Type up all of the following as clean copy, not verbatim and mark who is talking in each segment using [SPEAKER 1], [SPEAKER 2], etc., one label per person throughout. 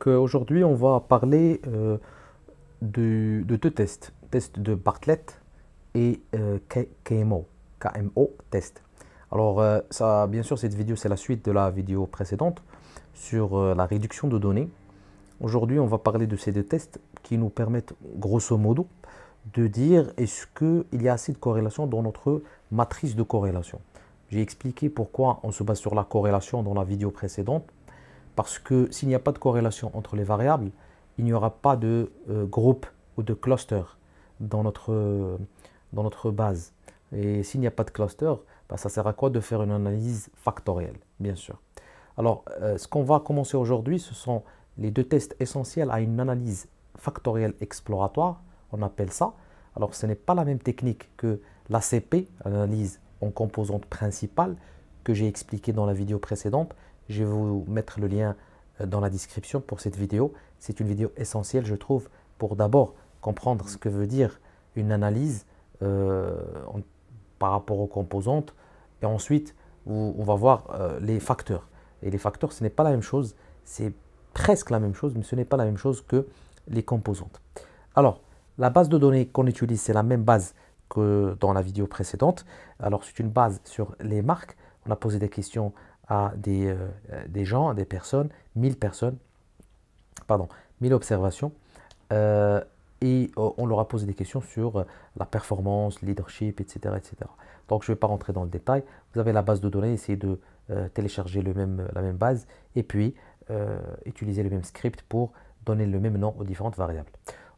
[SPEAKER 1] Aujourd'hui, on va parler de deux tests. Test de Bartlett et KMO test. Ça, bien sûr, cette vidéo, c'est la suite de la vidéo précédente sur la réduction de données. Aujourd'hui, on va parler de ces deux tests qui nous permettent, grosso modo, de dire est-ce qu'il y a assez de corrélation dans notre matrice de corrélation. J'ai expliqué pourquoi on se base sur la corrélation dans la vidéo précédente. Parce que s'il n'y a pas de corrélation entre les variables, il n'y aura pas de groupe ou de cluster dans notre base. Et s'il n'y a pas de cluster, bah, ça sert à quoi de faire une analyse factorielle, bien sûr. Ce qu'on va commencer aujourd'hui, ce sont les deux tests essentiels à une analyse factorielle exploratoire, on appelle ça. Alors, ce n'est pas la même technique que l'ACP, l'analyse en composante principale, que j'ai expliqué dans la vidéo précédente. Je vais vous mettre le lien dans la description pour cette vidéo. C'est une vidéo essentielle, je trouve, pour d'abord comprendre ce que veut dire une analyse par rapport aux composantes. Et ensuite, on va voir les facteurs. Et les facteurs, ce n'est pas la même chose. C'est presque la même chose, mais ce n'est pas la même chose que les composantes. Alors, la base de données qu'on utilise, c'est la même base que dans la vidéo précédente. Alors, c'est une base sur les marques. On a posé des questions à des gens, à des personnes, 1000 personnes, pardon, 1000 observations. On leur a posé des questions sur la performance, leadership, etc., etc. Donc, je ne vais pas rentrer dans le détail. Vous avez la base de données, essayez de télécharger la même base et puis utiliser le même script pour donner le même nom aux différentes variables.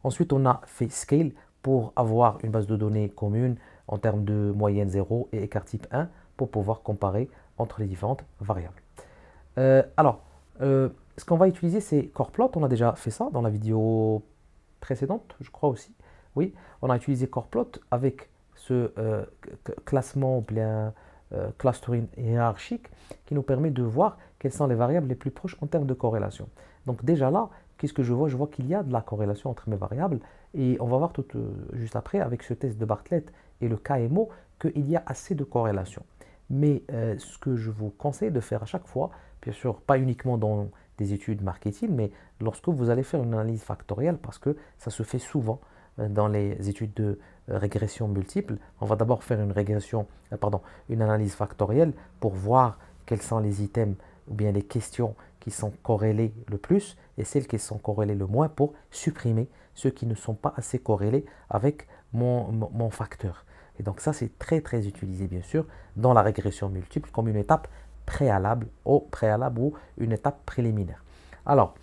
[SPEAKER 1] Ensuite, on a fait scale pour avoir une base de données commune en termes de moyenne 0 et écart type 1 pour pouvoir comparer entre les différentes variables. Ce qu'on va utiliser, c'est Coreplot. On a déjà fait ça dans la vidéo précédente, je crois aussi. Oui, on a utilisé Coreplot avec ce classement ou bien clustering hiérarchique qui nous permet de voir quelles sont les variables les plus proches en termes de corrélation. Donc déjà là, qu'est-ce que je vois? Je vois qu'il y a de la corrélation entre mes variables et on va voir juste après avec ce test de Bartlett et le KMO qu'il y a assez de corrélation. Mais ce que je vous conseille de faire à chaque fois, bien sûr, pas uniquement dans des études marketing, mais lorsque vous allez faire une analyse factorielle, parce que ça se fait souvent dans les études de régression multiple, on va d'abord faire une analyse factorielle pour voir quels sont les items ou bien les questions qui sont corrélées le plus et celles qui sont corrélées le moins pour supprimer ceux qui ne sont pas assez corrélés avec mon facteur. Et donc ça, c'est très très utilisé bien sûr dans la régression multiple comme une étape préalable ou une étape préliminaire. Alors,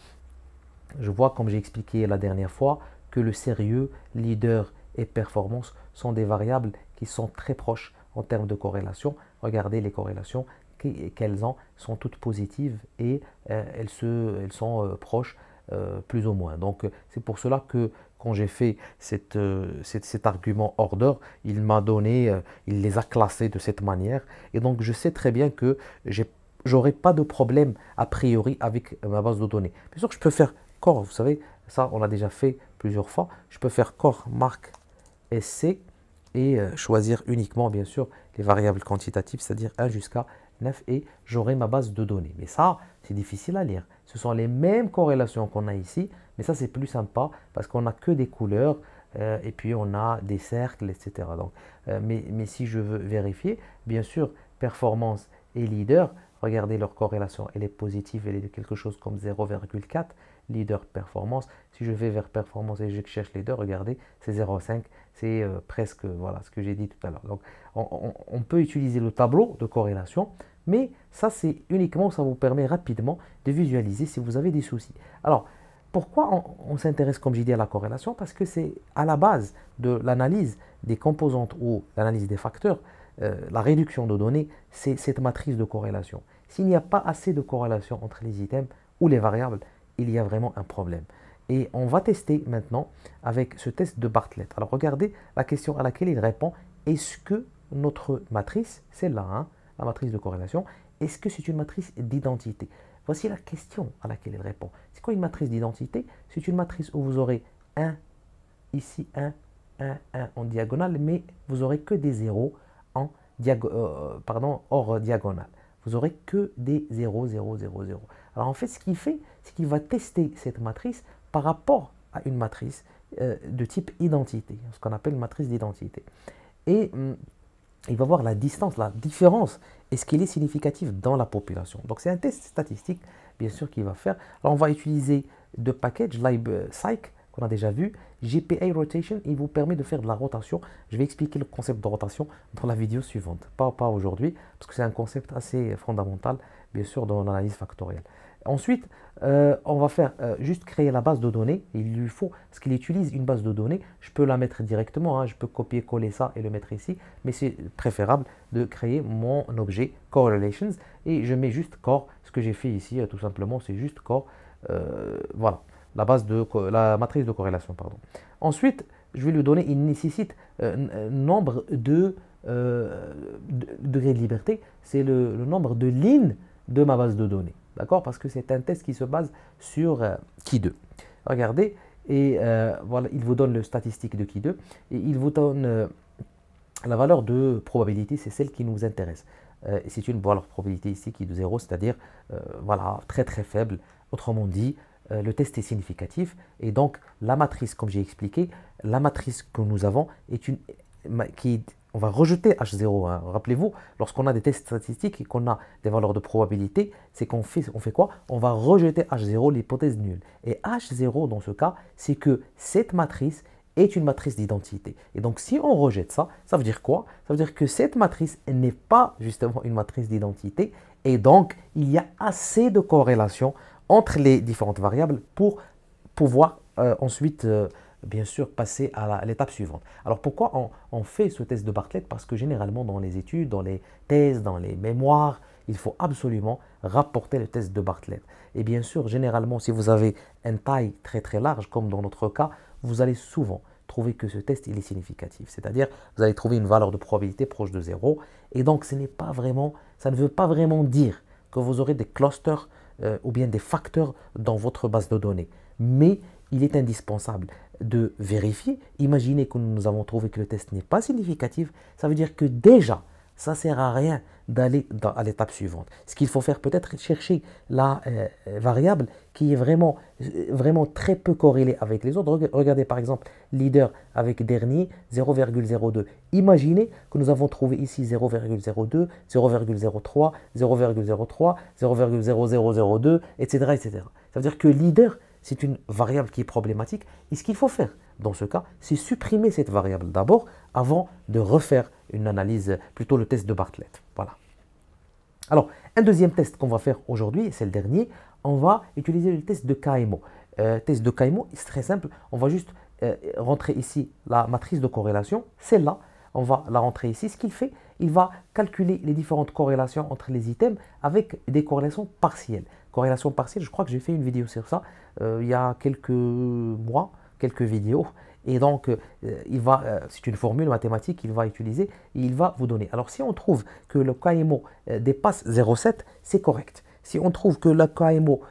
[SPEAKER 1] je vois comme j'ai expliqué la dernière fois que le sérieux, leader et performance sont des variables qui sont très proches en termes de corrélation. Regardez les corrélations qu'elles ont sont toutes positives et elles sont proches plus ou moins. Donc c'est pour cela que quand j'ai fait cet argument order, il m'a donné, il les a classés de cette manière. Et donc je sais très bien que j'aurai pas de problème a priori avec ma base de données. Bien sûr que je peux faire core, vous savez, ça on l'a déjà fait plusieurs fois. Je peux faire core marque SC et choisir uniquement bien sûr les variables quantitatives, c'est-à-dire 1 jusqu'à 9 et j'aurai ma base de données. Mais ça, c'est difficile à lire. Ce sont les mêmes corrélations qu'on a ici, mais ça c'est plus sympa parce qu'on n'a que des couleurs et puis on a des cercles, etc. Donc, mais si je veux vérifier, bien sûr, performance et leader, regardez leur corrélation, elle est positive, elle est de quelque chose comme 0,4, leader performance. Si je vais vers performance et je cherche leader, regardez, c'est 0,5, c'est presque voilà, ce que j'ai dit tout à l'heure. Donc, on peut utiliser le tableau de corrélation, mais ça, c'est uniquement, ça vous permet rapidement de visualiser si vous avez des soucis. Alors, pourquoi on s'intéresse, comme j'ai dit, à la corrélation? Parce que c'est à la base de l'analyse des composantes ou l'analyse des facteurs, la réduction de données, c'est cette matrice de corrélation. S'il n'y a pas assez de corrélation entre les items ou les variables, il y a vraiment un problème. Et on va tester maintenant avec ce test de Bartlett. Alors regardez la question à laquelle il répond. Est-ce que notre matrice, celle-là, hein, la matrice de corrélation, est-ce que c'est une matrice d'identité? Voici la question à laquelle il répond. C'est quoi une matrice d'identité? C'est une matrice où vous aurez 1, ici 1 en diagonale, mais vous n'aurez que des zéros hors diagonale. Vous aurez que des 0, 0, 0, 0. Alors en fait, ce qu'il fait, c'est qu'il va tester cette matrice par rapport à une matrice de type identité, ce qu'on appelle une matrice d'identité. Et il va voir la distance, la différence, est-ce qu'elle est significative dans la population. Donc c'est un test statistique, bien sûr, qu'il va faire. Alors on va utiliser deux packages, libpsych, qu'on a déjà vu, GPA Rotation, il vous permet de faire de la rotation. Je vais expliquer le concept de rotation dans la vidéo suivante, pas aujourd'hui, parce que c'est un concept assez fondamental, bien sûr, dans l'analyse factorielle. Ensuite, on va faire juste créer la base de données. Il lui faut, parce qu'il utilise une base de données, je peux la mettre directement, hein, je peux copier-coller ça et le mettre ici, mais c'est préférable de créer mon objet correlations et je mets juste core. Ce que j'ai fait ici, tout simplement, c'est juste core. Voilà, la matrice de corrélation, pardon. Ensuite, je vais lui donner, il nécessite nombre de degrés de liberté, c'est le nombre de lignes de ma base de données. D'accord? Parce que c'est un test qui se base sur Ki2. Regardez, et voilà, il vous donne le statistique de Ki2 et il vous donne la valeur de probabilité, c'est celle qui nous intéresse. C'est une valeur de probabilité ici qui est de 0, c'est-à-dire voilà, très très faible. Autrement dit, le test est significatif et donc la matrice, comme j'ai expliqué, la matrice que nous avons est une on va rejeter H0. Hein. Rappelez-vous, lorsqu'on a des tests statistiques et qu'on a des valeurs de probabilité, c'est qu'on fait quoi? On va rejeter H0, l'hypothèse nulle. Et H0, dans ce cas, c'est que cette matrice est une matrice d'identité. Et donc, si on rejette ça, ça veut dire quoi? Ça veut dire que cette matrice n'est pas justement une matrice d'identité. Et donc, il y a assez de corrélation entre les différentes variables pour pouvoir ensuite bien sûr passer à l'étape suivante. Alors pourquoi on fait ce test de Bartlett? Parce que généralement dans les études, dans les thèses, dans les mémoires, il faut absolument rapporter le test de Bartlett. Et bien sûr, généralement, si vous avez une taille très très large, comme dans notre cas, vous allez souvent trouver que ce test il est significatif. C'est-à-dire, vous allez trouver une valeur de probabilité proche de 0. Et donc, ça ne veut pas vraiment dire que vous aurez des clusters ou bien des facteurs dans votre base de données. Mais il est indispensable de vérifier. Imaginez que nous avons trouvé que le test n'est pas significatif. Ça veut dire que déjà, ça ne sert à rien d'aller à l'étape suivante. Ce qu'il faut faire peut-être chercher la variable qui est vraiment très peu corrélée avec les autres. Regardez par exemple leader avec dernier 0,02. Imaginez que nous avons trouvé ici 0,02, 0,03, 0,03, 0,0002, etc., etc. Ça veut dire que leader, c'est une variable qui est problématique. Et ce qu'il faut faire dans ce cas, c'est supprimer cette variable d'abord avant de refaire une analyse, plutôt le test de Bartlett. Voilà. Alors, un deuxième test qu'on va faire aujourd'hui, c'est le dernier, on va utiliser le test de KMO. Test de KMO, c'est très simple, on va juste rentrer ici la matrice de corrélation, celle-là, on va la rentrer ici. Ce qu'il fait, il va calculer les différentes corrélations entre les items avec des corrélations partielles. Corrélation partielle, je crois que j'ai fait une vidéo sur ça il y a quelques mois, quelques vidéos. Et donc, c'est une formule mathématique qu'il va utiliser et il va vous donner. Alors, si on trouve que le KMO dépasse 0,7, c'est correct. Si on trouve que le KMO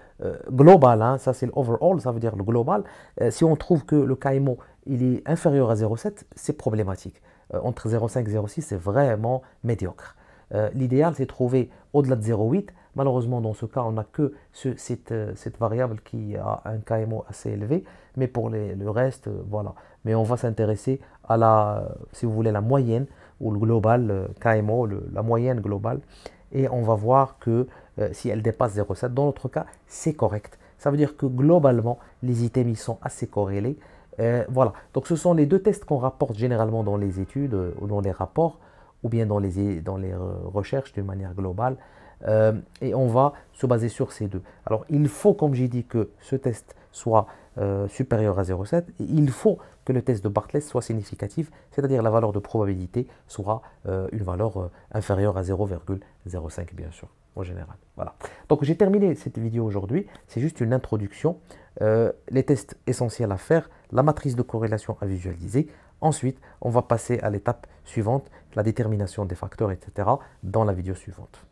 [SPEAKER 1] global, hein, ça c'est l'overall, ça veut dire le global, si on trouve que le KMO il est inférieur à 0,7, c'est problématique. Entre 0,5 et 0,6, c'est vraiment médiocre. L'idéal, c'est de trouver au-delà de 0,8. Malheureusement, dans ce cas, on n'a que cette variable qui a un KMO assez élevé. Mais pour le reste, voilà. Mais on va s'intéresser à si vous voulez, la moyenne ou le global, KMO, la moyenne globale. Et on va voir que si elle dépasse 0,7, dans notre cas, c'est correct. Ça veut dire que globalement, les items ils sont assez corrélés. Voilà. Donc, ce sont les deux tests qu'on rapporte généralement dans les études ou dans les rapports ou bien dans les recherches d'une manière globale. Et on va se baser sur ces deux. Alors, il faut, comme j'ai dit, que ce test soit supérieur à 0,7 et il faut que le test de Bartlett soit significatif, c'est-à-dire la valeur de probabilité soit une valeur inférieure à 0,05 bien sûr, en général. Voilà. Donc, j'ai terminé cette vidéo aujourd'hui. C'est juste une introduction. Les tests essentiels à faire, la matrice de corrélation à visualiser. Ensuite, on va passer à l'étape suivante, la détermination des facteurs, etc. dans la vidéo suivante.